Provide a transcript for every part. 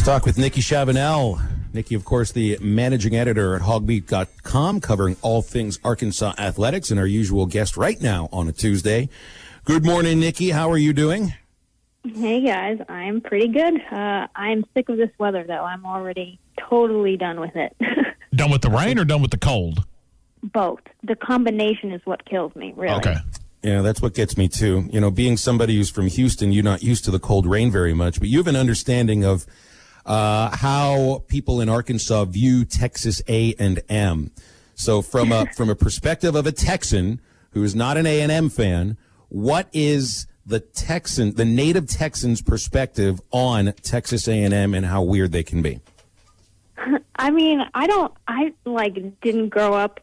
talk with Nikki Chavanelle. Nikki, of course, the managing editor at HawgBeat.com, covering all things Arkansas athletics, and our usual guest right now on a Tuesday. Good morning, Nikki. How are you doing? Hey, guys. I'm pretty good. I'm sick of this weather, though. I'm already totally done with it. Done with the rain or done with the cold? Both. The combination is what kills me, really. Okay. Yeah, that's what gets me, too. You know, being somebody who's from Houston, you're not used to the cold rain very much, but you have an understanding of how people in Arkansas view Texas A&M. So from a perspective of a Texan who is not an A&M fan, what is the native Texans' perspective on Texas A&M and how weird they can be? I mean, I didn't grow up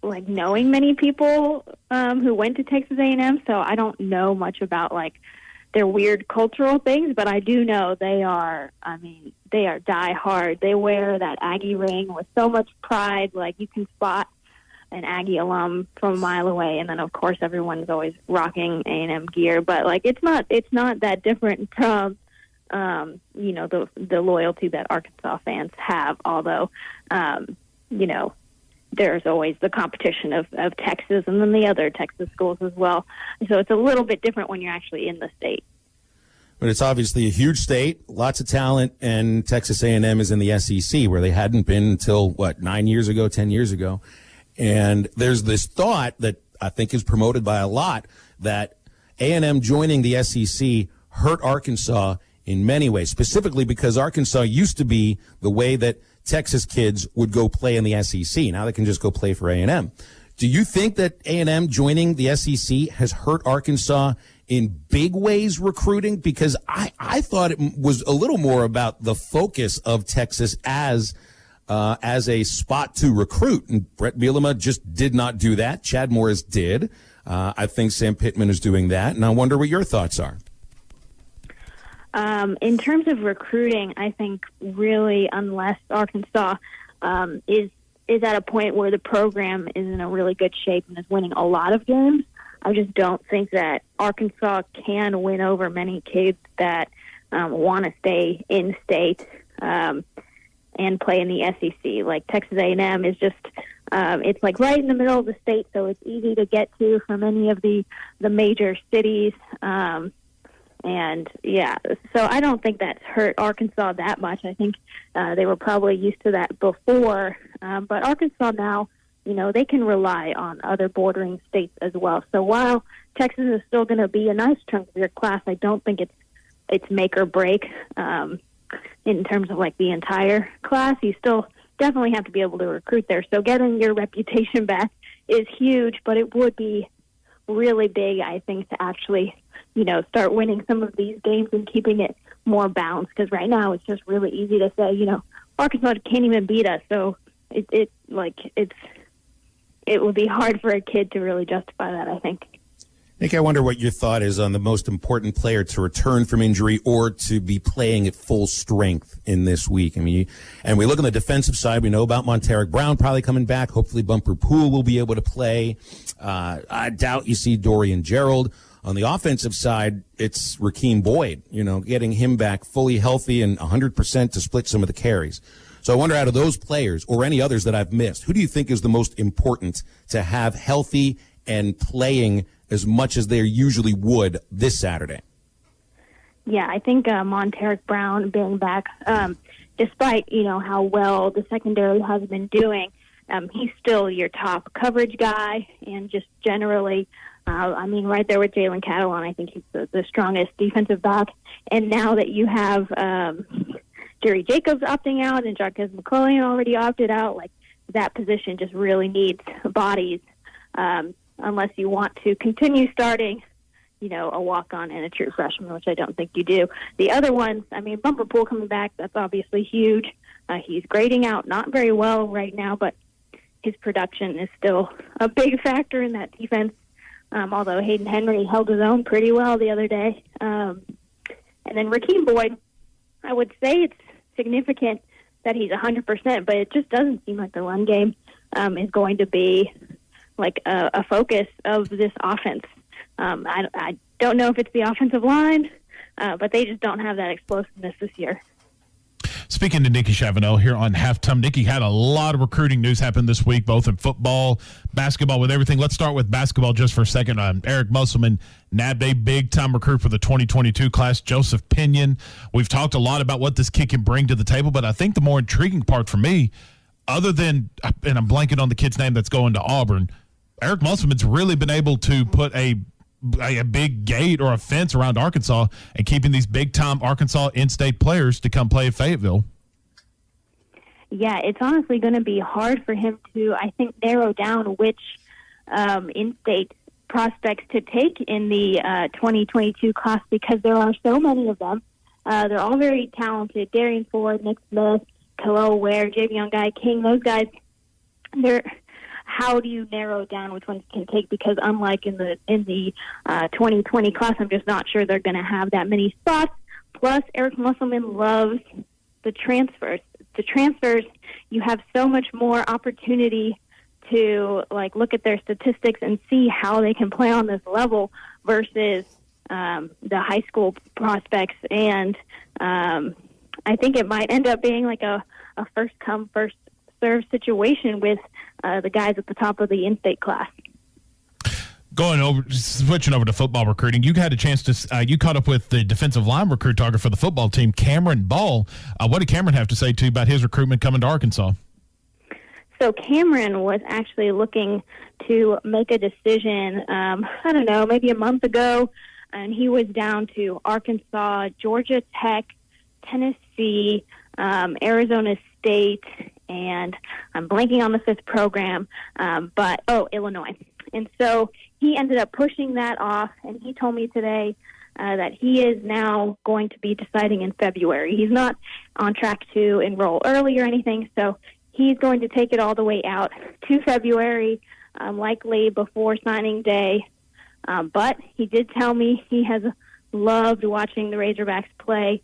knowing many people who went to Texas A&M, so I don't know much about their weird cultural things, but I do know they are die hard. They wear that Aggie ring with so much pride, you can spot an Aggie alum from a mile away, and then of course everyone's always rocking A&M gear, but it's not that different from the loyalty that Arkansas fans have, although there's always the competition of Texas and then the other Texas schools as well. So it's a little bit different when you're actually in the state. But it's obviously a huge state, lots of talent, and Texas A&M is in the SEC, where they hadn't been until, 10 years ago. And there's this thought that I think is promoted by a lot that A&M joining the SEC hurt Arkansas in many ways, specifically because Arkansas used to be the way that Texas kids would go play in the SEC. Now they can just go play for A&M. Do you think that A&M joining the SEC has hurt Arkansas in big ways recruiting? Because I thought it was a little more about the focus of Texas as a spot to recruit. And Brett Bielema just did not do that. Chad Morris did. I think Sam Pittman is doing that. And I wonder what your thoughts are. In terms of recruiting, I think really unless Arkansas is at a point where the program is in a really good shape and is winning a lot of games, I just don't think that Arkansas can win over many kids that want to stay in state and play in the SEC. Texas A&M is just it's right in the middle of the state, so it's easy to get to from any of the major cities. And yeah, so I don't think that's hurt Arkansas that much. I think they were probably used to that before. But Arkansas now, they can rely on other bordering states as well. So while Texas is still going to be a nice chunk of your class, I don't think it's make or break in terms of the entire class. You still definitely have to be able to recruit there. So getting your reputation back is huge, but it would be really big, I think, to actually start winning some of these games and keeping it more balanced. Because right now it's just really easy to say, Arkansas can't even beat us. So it would be hard for a kid to really justify that, I think. Nick, I wonder what your thought is on the most important player to return from injury or to be playing at full strength in this week. I mean, and we look on the defensive side. We know about Monteric Brown probably coming back. Hopefully Bumper Poole will be able to play. I doubt you see Dorian Gerald. On the offensive side, it's Rakeem Boyd, getting him back fully healthy and 100% to split some of the carries. So I wonder, out of those players or any others that I've missed, who do you think is the most important to have healthy and playing as much as they usually would this Saturday? Yeah, I think Monteric Brown being back, despite, how well the secondary has been doing, he's still your top coverage guy, and just generally, right there with Jalen Catalon, I think he's the strongest defensive back. And now that you have Jerry Jacobs opting out and Jarquez McClellan already opted out, that position just really needs bodies, unless you want to continue starting, a walk-on and a true freshman, which I don't think you do. The other ones, Bumper Poole coming back, that's obviously huge. He's grading out not very well right now, but his production is still a big factor in that defense. Although Hayden Henry held his own pretty well the other day. And then Rakeem Boyd, I would say it's significant that he's 100%, but it just doesn't seem like the run game is going to be a focus of this offense. I don't know if it's the offensive line, but they just don't have that explosiveness this year. Speaking to Nikki Chavanelle here on Halftime, Nikki had a lot of recruiting news happen this week, both in football, basketball, with everything. Let's start with basketball just for a second. Eric Musselman nabbed a big-time recruit for the 2022 class, Joseph Pinion. We've talked a lot about what this kid can bring to the table, but I think the more intriguing part for me, other than, and I'm blanking on the kid's name that's going to Auburn, Eric Musselman's really been able to put a big gate or a fence around Arkansas and keeping these big-time Arkansas in-state players to come play at Fayetteville. Yeah, it's honestly going to be hard for him to, I think, narrow down which in-state prospects to take in the 2022 class because there are so many of them. They're all very talented. Darian Ford, Nick Smith, Khalil Ware, Javion Guy King, those guys, how do you narrow down which ones you can take? Because unlike in the 2020 class, I'm just not sure they're going to have that many spots. Plus, Eric Musselman loves the transfers. The transfers, you have so much more opportunity to look at their statistics and see how they can play on this level versus the high school prospects. And I think it might end up being like a first come, first serve situation with the guys at the top of the in-state class. Switching over to football recruiting, you had a chance to, you caught up with the defensive line recruit target for the football team, Cameron Ball. What did Cameron have to say to you about his recruitment coming to Arkansas? So Cameron was actually looking to make a decision, I don't know, maybe a month ago, and he was down to Arkansas, Georgia Tech, Tennessee, Arizona State, and I'm blanking on the fifth program, Illinois. And so he ended up pushing that off, and he told me today that he is now going to be deciding in February. He's not on track to enroll early or anything, so he's going to take it all the way out to February, likely before signing day. But he did tell me he has loved watching the Razorbacks play.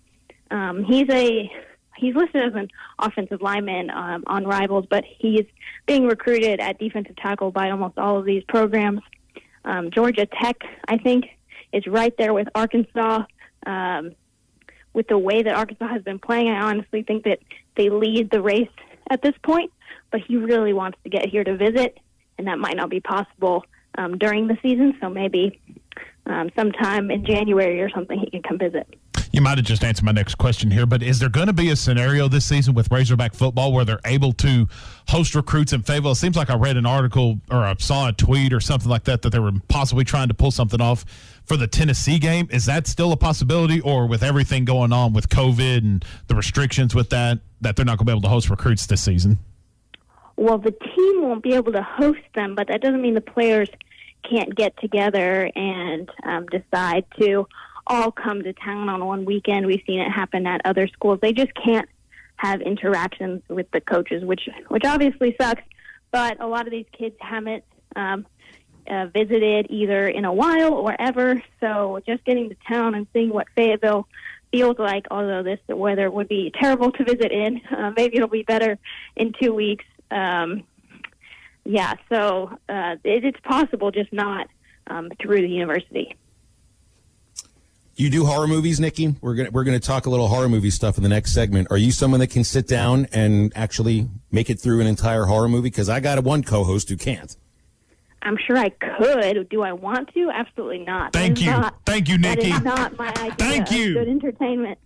He's listed as an offensive lineman on Rivals, but he's being recruited at defensive tackle by almost all of these programs. Georgia Tech, I think, is right there with Arkansas. With the way that Arkansas has been playing, I honestly think that they lead the race at this point, but he really wants to get here to visit, and that might not be possible during the season, so maybe sometime in January or something he can come visit. You might have just answered my next question here, but is there going to be a scenario this season with Razorback football where they're able to host recruits in Fayetteville? It seems like I read an article or I saw a tweet or something like that they were possibly trying to pull something off for the Tennessee game. Is that still a possibility, or with everything going on with COVID and the restrictions with that they're not going to be able to host recruits this season? Well, the team won't be able to host them, but that doesn't mean the players can't get together and decide to all come to town on one weekend. We've seen it happen at other schools. They just can't have interactions with the coaches, which obviously sucks, but a lot of these kids haven't visited either in a while or ever, so just getting to town and seeing what Fayetteville feels like, although this weather would be terrible to visit in, maybe it'll be better in 2 weeks. It's possible, just not through the university. You do horror movies, Nikki? We're gonna talk a little horror movie stuff in the next segment. Are you someone that can sit down and actually make it through an entire horror movie? Because I got one co-host who can't. I'm sure I could. Do I want to? Absolutely not. Thank you, Nikki. That is not my idea. Thank you. Good entertainment.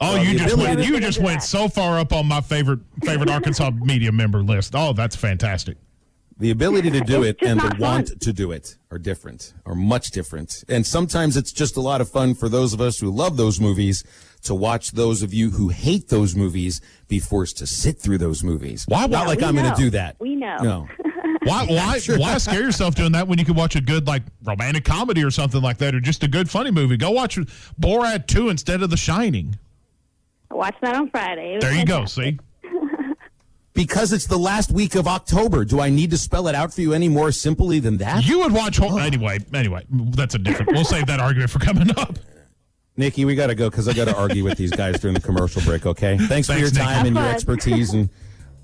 Oh, you just went so far up on my favorite Arkansas media member list. Oh, that's fantastic. The ability to do it and the not want fun. to do it are different, are much different. And sometimes it's just a lot of fun for those of us who love those movies to watch those of you who hate those movies be forced to sit through those movies. Why? Not like I'm going to do that. We know. No. Why scare yourself doing that when you can watch a good romantic comedy or something like that, or just a good funny movie? Go watch Borat 2 instead of The Shining. Watch that on Friday. There you go. See. Because it's the last week of October. Do I need to spell it out for you any more simply than that? You would watch anyway. That's a different. We'll save that argument for coming up. Nikki, we got to go because I got to argue with these guys during the commercial break. Okay. Thanks for your Nikki. time and your Have fun. expertise, and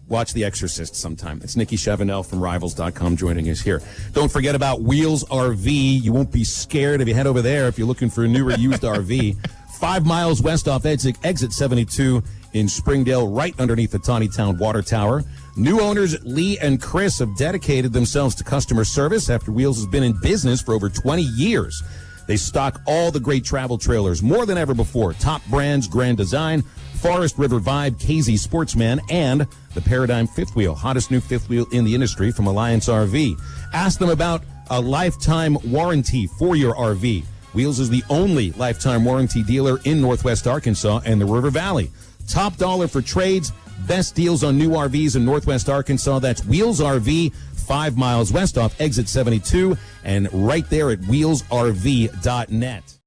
watch The Exorcist sometime. It's Nikki Chavanelle from Rivals.com joining us here. Don't forget about Wheels RV. You won't be scared if you head over there if you're looking for a new or used RV. 5 miles west off exit 72 in Springdale, right underneath the Tawnytown Water Tower. New owners Lee and Chris have dedicated themselves to customer service after Wheels has been in business for over 20 years. They stock all the great travel trailers more than ever before. Top brands, Grand Design, Forest River Vibe, KZ Sportsman, and the Paradigm Fifth Wheel, hottest new fifth wheel in the industry from Alliance RV. Ask them about a lifetime warranty for your RV. Wheels is the only lifetime warranty dealer in Northwest Arkansas and the River Valley. Top dollar for trades, best deals on new RVs in Northwest Arkansas. That's Wheels RV, 5 miles west off exit 72, and right there at wheelsrv.net.